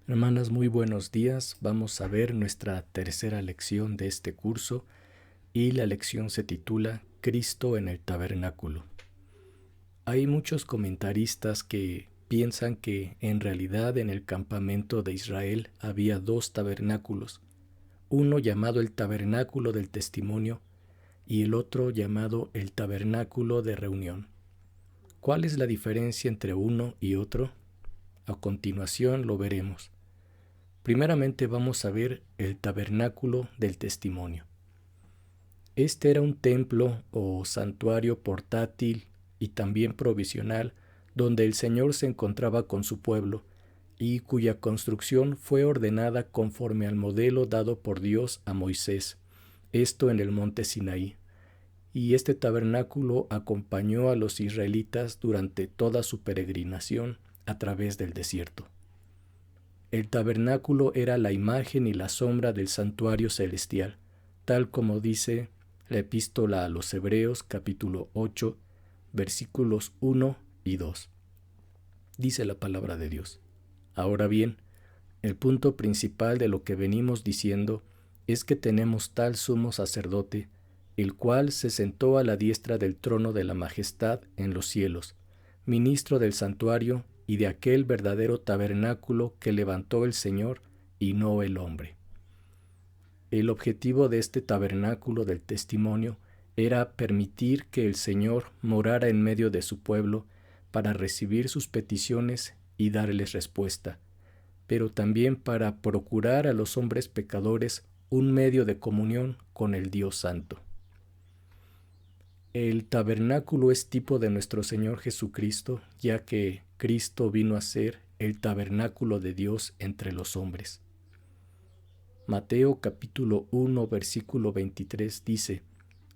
Hermanas, muy buenos días. Vamos a ver nuestra tercera lección de este curso y la lección se titula Cristo en el tabernáculo. Hay muchos comentaristas que piensan que en realidad en el campamento de Israel había dos tabernáculos, uno llamado el tabernáculo del testimonio y el otro llamado el tabernáculo de reunión. ¿Cuál es la diferencia entre uno y otro? A continuación lo veremos. Primeramente vamos a ver el tabernáculo del testimonio. Este era un templo o santuario portátil y también provisional donde el Señor se encontraba con su pueblo y cuya construcción fue ordenada conforme al modelo dado por Dios a Moisés, esto en el monte Sinaí. Y este tabernáculo acompañó a los israelitas durante toda su peregrinación a través del desierto. El tabernáculo era la imagen y la sombra del santuario celestial, tal como dice la epístola a los Hebreos capítulo 8, versículos 1 y 2. Dice la palabra de Dios. Ahora bien, el punto principal de lo que venimos diciendo es que tenemos tal sumo sacerdote, el cual se sentó a la diestra del trono de la majestad en los cielos, ministro del santuario y de aquel verdadero tabernáculo que levantó el Señor y no el hombre. El objetivo de este tabernáculo del testimonio era permitir que el Señor morara en medio de su pueblo para recibir sus peticiones y darles respuesta, pero también para procurar a los hombres pecadores un medio de comunión con el Dios Santo. El tabernáculo es tipo de nuestro Señor Jesucristo, ya que Cristo vino a ser el tabernáculo de Dios entre los hombres. Mateo capítulo 1 versículo 23 dice: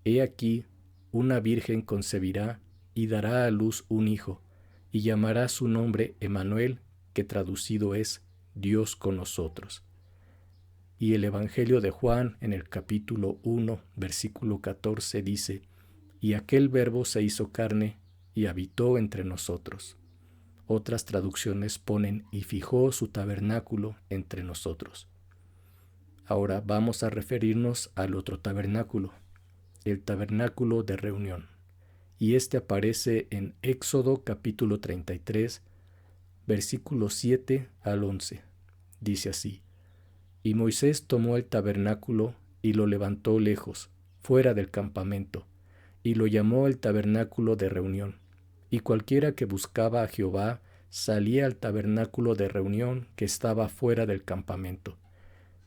He aquí, una virgen concebirá y dará a luz un hijo, y llamará su nombre Emmanuel, que traducido es Dios con nosotros. Y el Evangelio de Juan en el capítulo 1 versículo 14 dice: Y aquel verbo se hizo carne y habitó entre nosotros. Otras traducciones ponen y fijó su tabernáculo entre nosotros. Ahora vamos a referirnos al otro tabernáculo, el tabernáculo de reunión. Y este aparece en Éxodo capítulo 33, versículos 7 al 11. Dice así: Y Moisés tomó el tabernáculo y lo levantó lejos, fuera del campamento, y lo llamó el tabernáculo de reunión. Y cualquiera que buscaba a Jehová salía al tabernáculo de reunión que estaba fuera del campamento.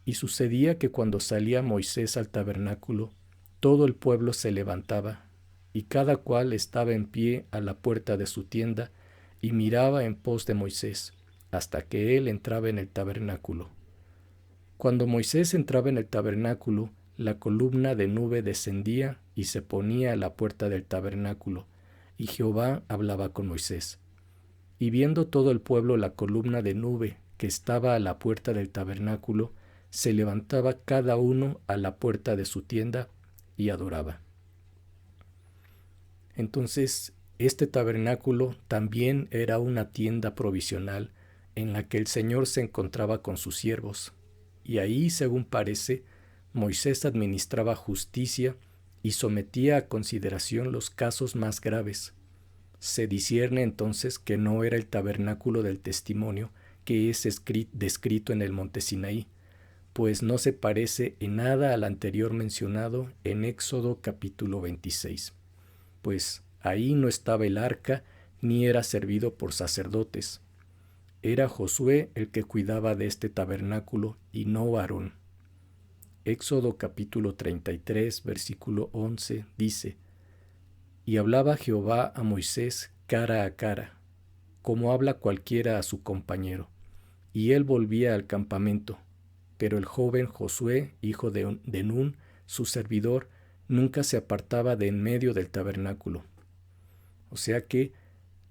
Y sucedía que cuando salía Moisés al tabernáculo, todo el pueblo se levantaba, y cada cual estaba en pie a la puerta de su tienda, y miraba en pos de Moisés, hasta que él entraba en el tabernáculo. Cuando Moisés entraba en el tabernáculo, la columna de nube descendía y se ponía a la puerta del tabernáculo, y Jehová hablaba con Moisés. Y viendo todo el pueblo la columna de nube que estaba a la puerta del tabernáculo, se levantaba cada uno a la puerta de su tienda y adoraba. Entonces, este tabernáculo también era una tienda provisional en la que el Señor se encontraba con sus siervos, y ahí, según parece, Moisés administraba justicia y sometía a consideración los casos más graves. Se discierne entonces que no era el tabernáculo del testimonio que es descrito en el monte Sinaí, pues no se parece en nada al anterior mencionado en Éxodo capítulo 26, pues ahí no estaba el arca ni era servido por sacerdotes. Era Josué el que cuidaba de este tabernáculo y no Aarón. Éxodo capítulo 33, versículo 11 dice: Y hablaba Jehová a Moisés cara a cara, como habla cualquiera a su compañero, y él volvía al campamento. Pero el joven Josué, hijo de Nun, su servidor, nunca se apartaba de en medio del tabernáculo. O sea que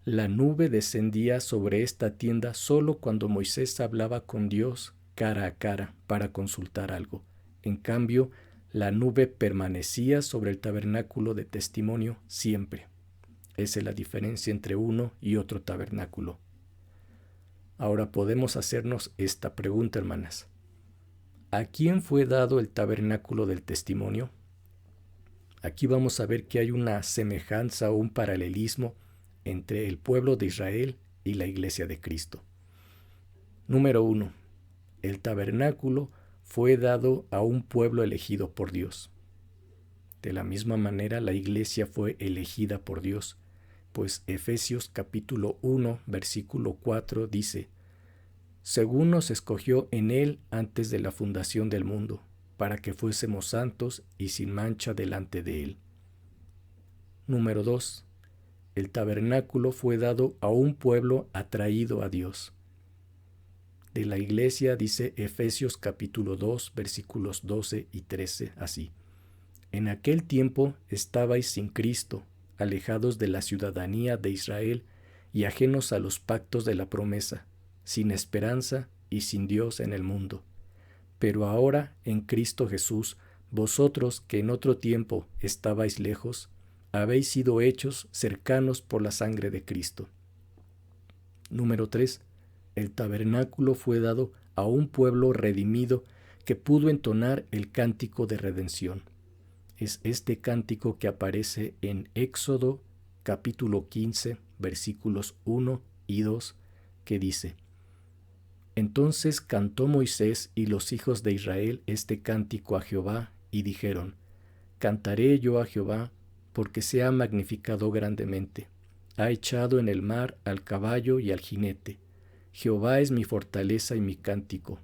la nube descendía sobre esta tienda solo cuando Moisés hablaba con Dios cara a cara para consultar algo. En cambio, la nube permanecía sobre el tabernáculo de testimonio siempre. Esa es la diferencia entre uno y otro tabernáculo. Ahora podemos hacernos esta pregunta, hermanas. ¿A quién fue dado el tabernáculo del testimonio? Aquí vamos a ver que hay una semejanza o un paralelismo entre el pueblo de Israel y la iglesia de Cristo. Número 1. El tabernáculo fue dado a un pueblo elegido por Dios. De la misma manera, la iglesia fue elegida por Dios, pues Efesios capítulo 1, versículo 4 dice: según nos escogió en Él antes de la fundación del mundo, para que fuésemos santos y sin mancha delante de Él. Número 2. El tabernáculo fue dado a un pueblo atraído a Dios. De la iglesia dice Efesios capítulo 2, versículos 12 y 13 así: en aquel tiempo estabais sin Cristo, alejados de la ciudadanía de Israel y ajenos a los pactos de la promesa, sin esperanza y sin Dios en el mundo. Pero ahora en Cristo Jesús, vosotros que en otro tiempo estabais lejos, habéis sido hechos cercanos por la sangre de Cristo. Número 3. El tabernáculo fue dado a un pueblo redimido que pudo entonar el cántico de redención. Es este cántico que aparece en Éxodo capítulo 15, versículos 1 y 2, que dice: entonces cantó Moisés y los hijos de Israel este cántico a Jehová, y dijeron: cantaré yo a Jehová, porque se ha magnificado grandemente. Ha echado en el mar al caballo y al jinete. Jehová es mi fortaleza y mi cántico,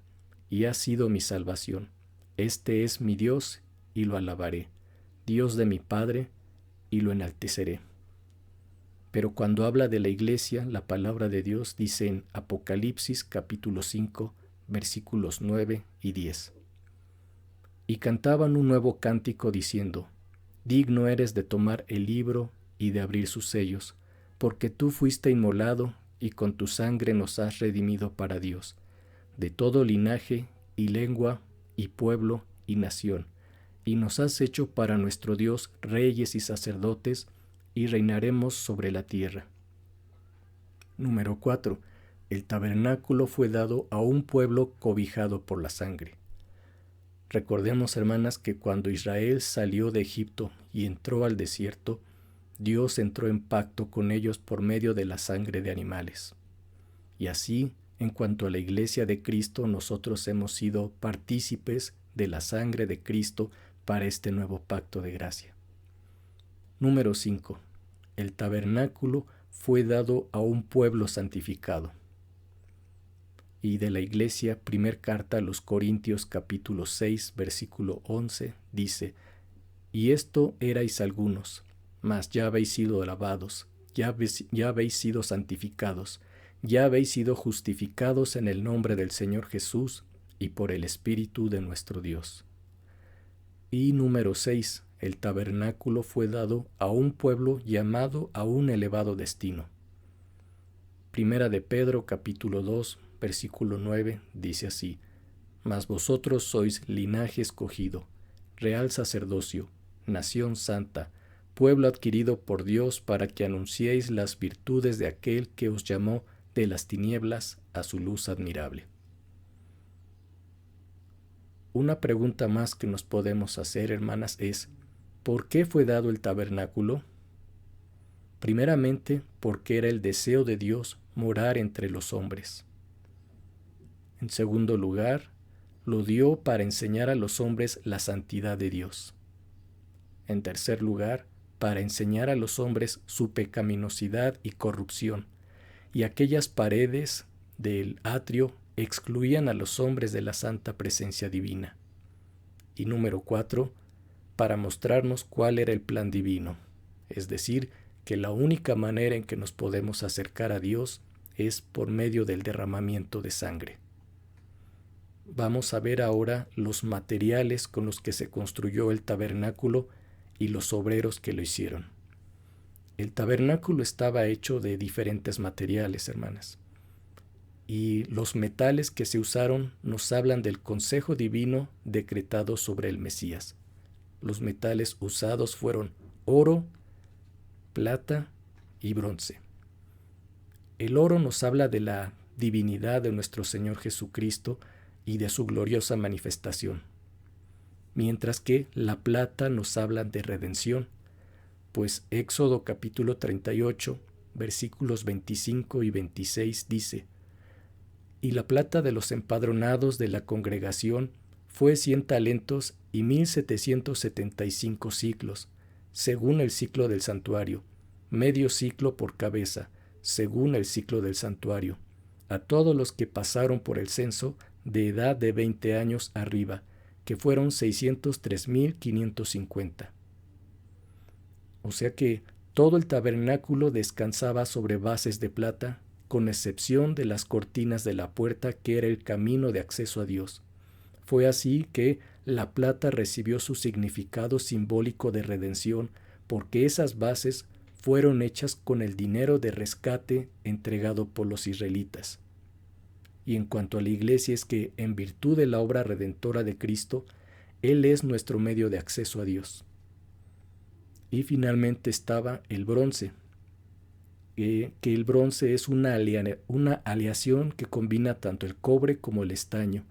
y ha sido mi salvación. Este es mi Dios, y lo alabaré, Dios de mi Padre, y lo enalteceré. Pero cuando habla de la iglesia, la palabra de Dios dice en Apocalipsis capítulo 5, versículos 9 y 10. Y cantaban un nuevo cántico diciendo: digno eres de tomar el libro y de abrir sus sellos, porque tú fuiste inmolado y con tu sangre nos has redimido para Dios, de todo linaje y lengua y pueblo y nación, y nos has hecho para nuestro Dios reyes y sacerdotes, y reinaremos sobre la tierra. Número 4. El tabernáculo fue dado a un pueblo cobijado por la sangre. Recordemos, hermanas, que cuando Israel salió de Egipto y entró al desierto, Dios entró en pacto con ellos por medio de la sangre de animales. Y así, en cuanto a la iglesia de Cristo, nosotros hemos sido partícipes de la sangre de Cristo para este nuevo pacto de gracia. Número 5. El tabernáculo fue dado a un pueblo santificado. Y de la iglesia, primer carta a los Corintios capítulo 6, versículo 11, dice: y esto erais algunos, mas ya habéis sido lavados, ya habéis sido santificados, ya habéis sido justificados en el nombre del Señor Jesús y por el Espíritu de nuestro Dios. Y número 6. El tabernáculo fue dado a un pueblo llamado a un elevado destino. Primera de Pedro capítulo 2, versículo 9 dice así: mas vosotros sois linaje escogido, real sacerdocio, nación santa, pueblo adquirido por Dios, para que anunciéis las virtudes de aquel que os llamó de las tinieblas a su luz admirable. Una pregunta más que nos podemos hacer, hermanas, es: ¿por qué fue dado el tabernáculo? Primeramente, porque era el deseo de Dios morar entre los hombres. En segundo lugar, lo dio para enseñar a los hombres la santidad de Dios. En tercer lugar, para enseñar a los hombres su pecaminosidad y corrupción, y aquellas paredes del atrio excluían a los hombres de la santa presencia divina. Y número 4, para mostrarnos cuál era el plan divino, es decir, que la única manera en que nos podemos acercar a Dios es por medio del derramamiento de sangre. Vamos a ver ahora los materiales con los que se construyó el tabernáculo y los obreros que lo hicieron. El tabernáculo estaba hecho de diferentes materiales, hermanas. Y los metales que se usaron nos hablan del consejo divino decretado sobre el Mesías. Los metales usados fueron oro, plata y bronce. El oro nos habla de la divinidad de nuestro Señor Jesucristo y de su gloriosa manifestación. Mientras que la plata nos habla de redención, pues Éxodo capítulo 38, versículos 25 y 26 dice: «Y la plata de los empadronados de la congregación fue 100 talentos y 1775 siclos, según el siclo del santuario, medio siclo por cabeza, según el siclo del santuario, a todos los que pasaron por el censo de edad de 20 años arriba, que fueron 603,550. O sea que todo el tabernáculo descansaba sobre bases de plata, con excepción de las cortinas de la puerta, que era el camino de acceso a Dios. Fue así que la plata recibió su significado simbólico de redención, porque esas bases fueron hechas con el dinero de rescate entregado por los israelitas. Y en cuanto a la iglesia, es que en virtud de la obra redentora de Cristo, Él es nuestro medio de acceso a Dios. Y finalmente estaba el bronce, que el bronce es una aleación que combina tanto el cobre como el estaño,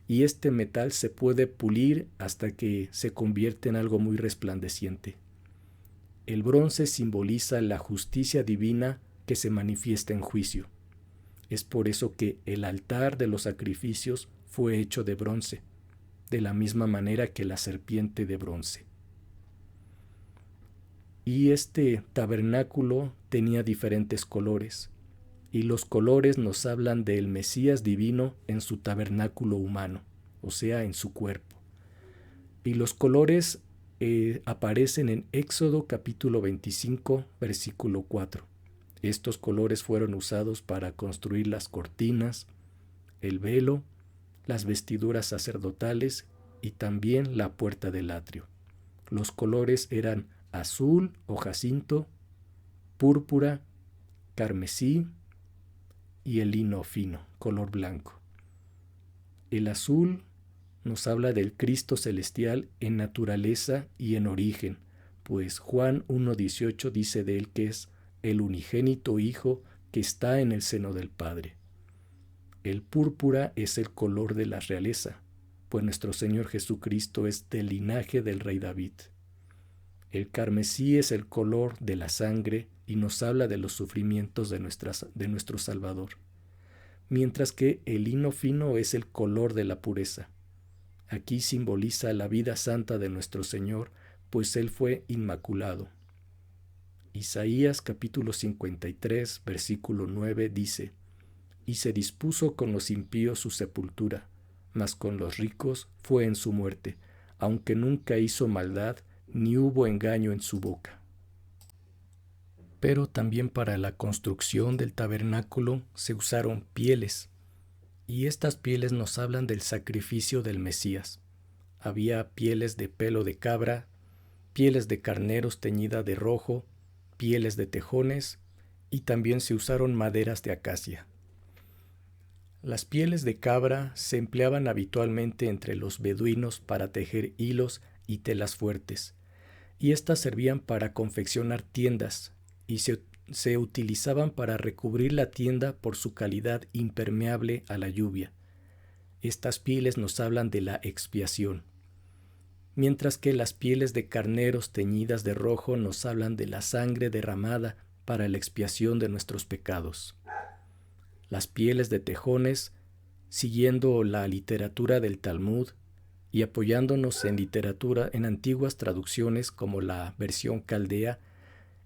y este metal se puede pulir hasta que se convierte en algo muy resplandeciente. El bronce simboliza la justicia divina que se manifiesta en juicio. Es por eso que el altar de los sacrificios fue hecho de bronce, de la misma manera que la serpiente de bronce. Y este tabernáculo tenía diferentes colores, y los colores nos hablan del Mesías divino en su tabernáculo humano, o sea, en su cuerpo. Y los colores aparecen en Éxodo capítulo 25, versículo 4. Estos colores fueron usados para construir las cortinas, el velo, las vestiduras sacerdotales y también la puerta del atrio. Los colores eran azul o jacinto, púrpura, carmesí y el lino fino, color blanco. El azul nos habla del Cristo celestial en naturaleza y en origen, pues Juan 1:18 dice de él que es el unigénito Hijo que está en el seno del Padre. El púrpura es el color de la realeza, pues nuestro Señor Jesucristo es del linaje del rey David. El carmesí es el color de la sangre y nos habla de los sufrimientos de nuestro Salvador, mientras que el lino fino es el color de la pureza. Aquí simboliza la vida santa de nuestro Señor, pues Él fue inmaculado. Isaías capítulo 53, versículo 9 dice: «Y se dispuso con los impíos su sepultura, mas con los ricos fue en su muerte, aunque nunca hizo maldad, ni hubo engaño en su boca». Pero también para la construcción del tabernáculo se usaron pieles, y estas pieles nos hablan del sacrificio del Mesías. Había pieles de pelo de cabra, pieles de carneros teñida de rojo, pieles de tejones, y también se usaron maderas de acacia. Las pieles de cabra se empleaban habitualmente entre los beduinos para tejer hilos y telas fuertes, y estas servían para confeccionar tiendas, y se utilizaban para recubrir la tienda por su calidad impermeable a la lluvia. Estas pieles nos hablan de la expiación, mientras que las pieles de carneros teñidas de rojo nos hablan de la sangre derramada para la expiación de nuestros pecados. Las pieles de tejones, siguiendo la literatura del Talmud y apoyándonos en literatura en antiguas traducciones como la versión caldea,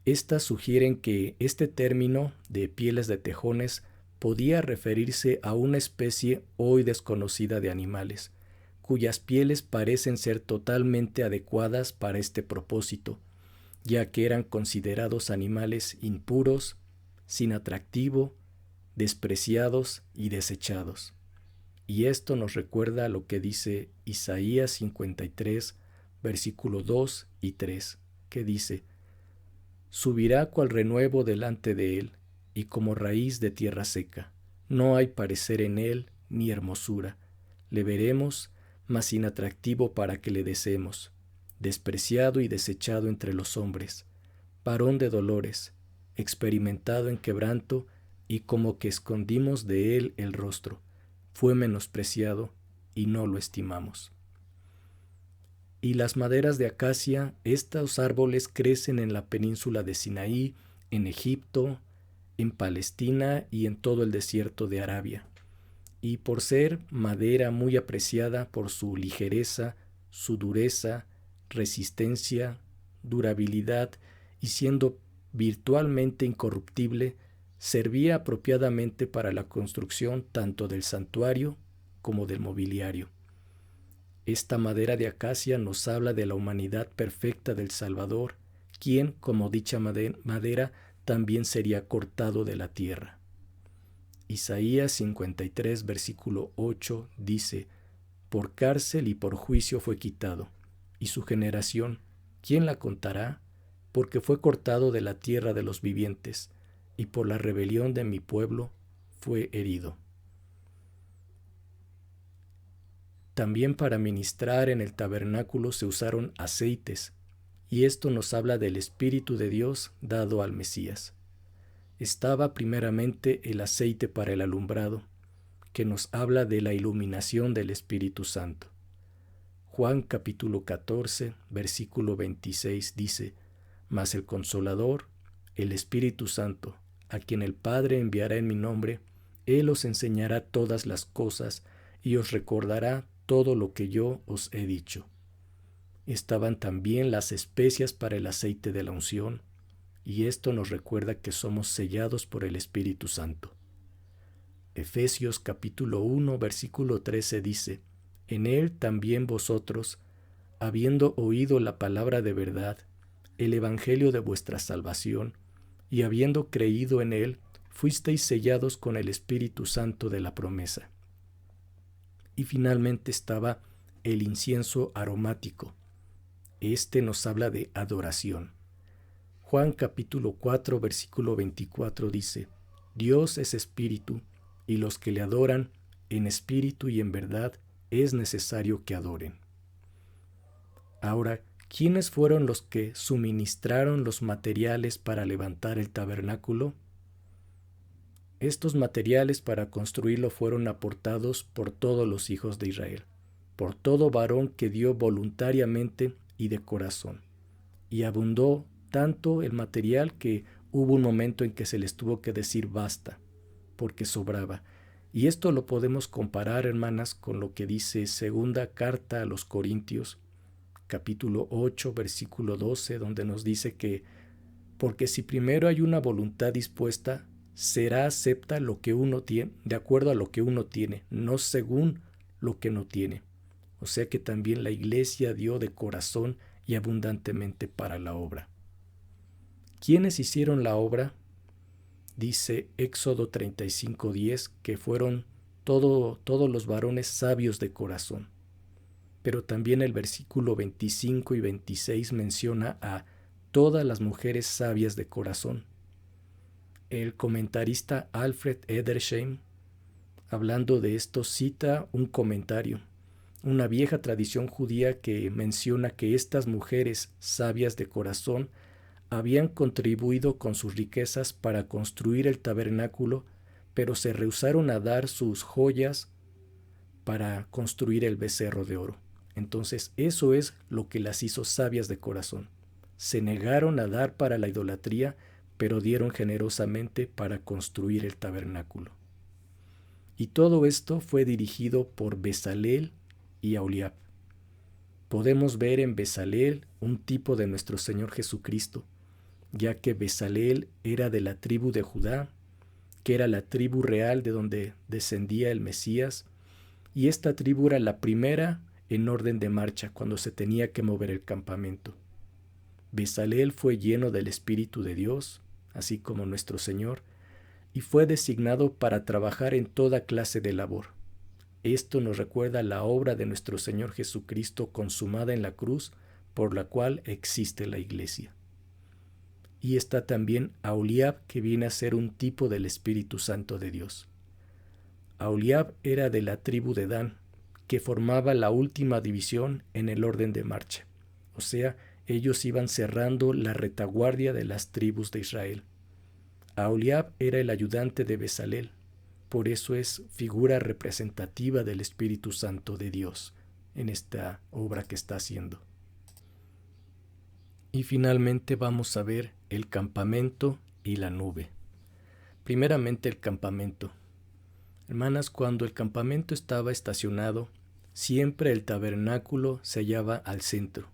estas sugieren que este término de pieles de tejones podía referirse a una especie hoy desconocida de animales, cuyas pieles parecen ser totalmente adecuadas para este propósito, ya que eran considerados animales impuros, sin atractivo, despreciados y desechados. Y esto nos recuerda lo que dice Isaías 53, versículo 2 y 3, que dice: «Subirá cual renuevo delante de él, y como raíz de tierra seca. No hay parecer en él ni hermosura. Le veremos, mas sin atractivo para que le deseemos. Despreciado y desechado entre los hombres. Varón de dolores, experimentado en quebranto, y como que escondimos de él el rostro. Fue menospreciado y no lo estimamos. Y las maderas de acacia, estos árboles crecen en la península de Sinaí, en Egipto, en Palestina y en todo el desierto de Arabia. Y por ser madera muy apreciada por su ligereza, su dureza, resistencia, durabilidad y siendo virtualmente incorruptible, servía apropiadamente para la construcción tanto del santuario como del mobiliario. Esta madera de acacia nos habla de la humanidad perfecta del Salvador, quien, como dicha madera, también sería cortado de la tierra. Isaías 53, versículo 8 dice: por cárcel y por juicio fue quitado, y su generación, ¿quién la contará? Porque fue cortado de la tierra de los vivientes, y por la rebelión de mi pueblo fue herido. También para ministrar en el tabernáculo se usaron aceites, y esto nos habla del Espíritu de Dios dado al Mesías. Estaba primeramente el aceite para el alumbrado, que nos habla de la iluminación del Espíritu Santo. Juan capítulo 14, versículo 26 dice: mas el Consolador, el Espíritu Santo, a quien el Padre enviará en mi nombre, Él os enseñará todas las cosas y os recordará todo lo que yo os he dicho. Estaban también las especias para el aceite de la unción, y esto nos recuerda que somos sellados por el Espíritu Santo. Efesios capítulo 1, versículo 13 dice: en él también vosotros, habiendo oído la palabra de verdad, el evangelio de vuestra salvación, y habiendo creído en él, fuisteis sellados con el Espíritu Santo de la promesa. Y finalmente estaba el incienso aromático. Este nos habla de adoración. Juan capítulo 4, versículo 24 dice: Dios es espíritu, y los que le adoran en espíritu y en verdad es necesario que adoren. Ahora, ¿quiénes fueron los que suministraron los materiales para levantar el tabernáculo? Estos materiales para construirlo fueron aportados por todos los hijos de Israel, por todo varón que dio voluntariamente y de corazón. Y abundó tanto el material que hubo un momento en que se les tuvo que decir basta, porque sobraba. Y esto lo podemos comparar, hermanas, con lo que dice segunda carta a los Corintios, capítulo 8, versículo 12, donde nos dice que porque si primero hay una voluntad dispuesta, será acepta lo que uno tiene, de acuerdo a lo que uno tiene, no según lo que no tiene. O sea que también la iglesia dio de corazón y abundantemente para la obra. ¿Quiénes hicieron la obra? Dice Éxodo 35:10 que fueron todos los varones sabios de corazón. Pero también el versículo 25 y 26 menciona a todas las mujeres sabias de corazón. El comentarista Alfred Edersheim, hablando de esto, cita un comentario, una vieja tradición judía que menciona que estas mujeres sabias de corazón habían contribuido con sus riquezas para construir el tabernáculo, pero se rehusaron a dar sus joyas para construir el becerro de oro. Entonces eso es lo que las hizo sabias de corazón. Se negaron a dar para la idolatría, pero dieron generosamente para construir el tabernáculo. Y todo esto fue dirigido por Bezaleel y Aholiab. Podemos ver en Bezaleel un tipo de nuestro Señor Jesucristo, ya que Bezaleel era de la tribu de Judá, que era la tribu real de donde descendía el Mesías, y esta tribu era la primera en orden de marcha cuando se tenía que mover el campamento. Bezaleel fue lleno del Espíritu de Dios, así como nuestro Señor, y fue designado para trabajar en toda clase de labor. Esto nos recuerda la obra de nuestro Señor Jesucristo consumada en la cruz, por la cual existe la iglesia. Y está también Aholiab, que viene a ser un tipo del Espíritu Santo de Dios. Aholiab era de la tribu de Dan, que formaba la última división en el orden de marcha. O sea, ellos iban cerrando la retaguardia de las tribus de Israel. Aholiab era el ayudante de Bezalel, por eso es figura representativa del Espíritu Santo de Dios en esta obra que está haciendo. Y finalmente vamos a ver el campamento y la nube. Primeramente el campamento. Hermanas, cuando el campamento estaba estacionado, siempre el tabernáculo se hallaba al centro.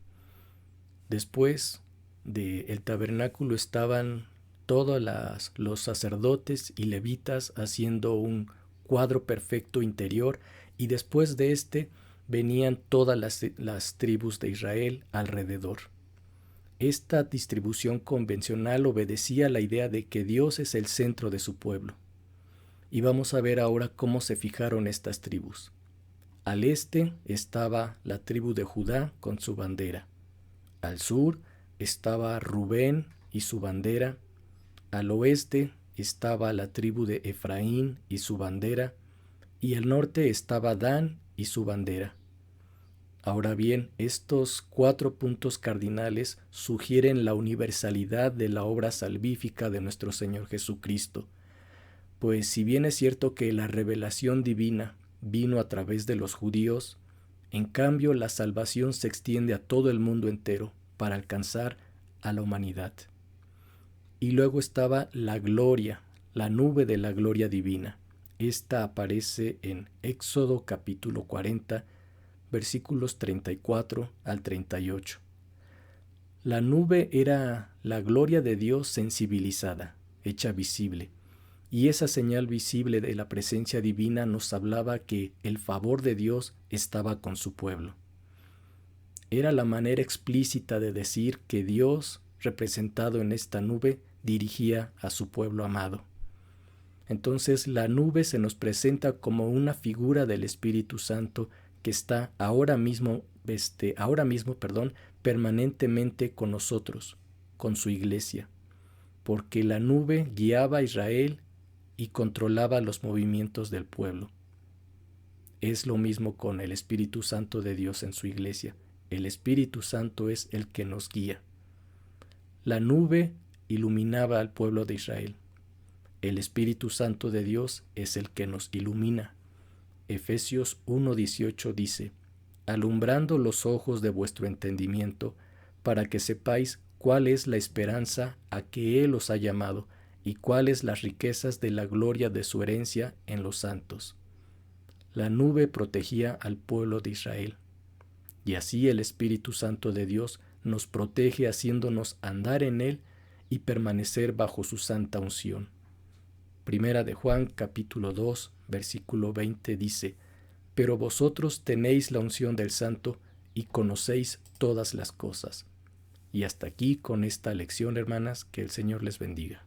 Después del tabernáculo estaban todos los sacerdotes y levitas haciendo un cuadro perfecto interior, y después de este venían todas las tribus de Israel alrededor. Esta distribución convencional obedecía a la idea de que Dios es el centro de su pueblo. Y vamos a ver ahora cómo se fijaron estas tribus. Al este estaba la tribu de Judá con su bandera. Al sur estaba Rubén y su bandera. Al oeste estaba la tribu de Efraín y su bandera. Y al norte estaba Dan y su bandera. Ahora bien, estos 4 puntos cardinales sugieren la universalidad de la obra salvífica de nuestro Señor Jesucristo. Pues si bien es cierto que la revelación divina vino a través de los judíos, en cambio la salvación se extiende a todo el mundo entero para alcanzar a la humanidad. Y luego estaba la gloria, la nube de la gloria divina. Esta aparece en Éxodo capítulo 40, versículos 34 al 38. La nube era la gloria de Dios sensibilizada, hecha visible. Y esa señal visible de la presencia divina nos hablaba que el favor de Dios estaba con su pueblo. Era la manera explícita de decir que Dios, representado en esta nube, dirigía a su pueblo amado. Entonces la nube se nos presenta como una figura del Espíritu Santo que está ahora mismo, permanentemente con nosotros, con su iglesia, porque la nube guiaba a Israel y controlaba los movimientos del pueblo. Es lo mismo con el Espíritu Santo de Dios en su iglesia. El Espíritu Santo es el que nos guía. La nube iluminaba al pueblo de Israel. El Espíritu Santo de Dios es el que nos ilumina. Efesios 1:18 dice: alumbrando los ojos de vuestro entendimiento, para que sepáis cuál es la esperanza a que Él os ha llamado, y cuáles las riquezas de la gloria de su herencia en los santos. La nube protegía al pueblo de Israel, y así el Espíritu Santo de Dios nos protege haciéndonos andar en Él y permanecer bajo su santa unción. Primera de Juan capítulo 2, versículo 20 dice: pero vosotros tenéis la unción del Santo y conocéis todas las cosas. Y hasta aquí con esta lección, hermanas, que el Señor les bendiga.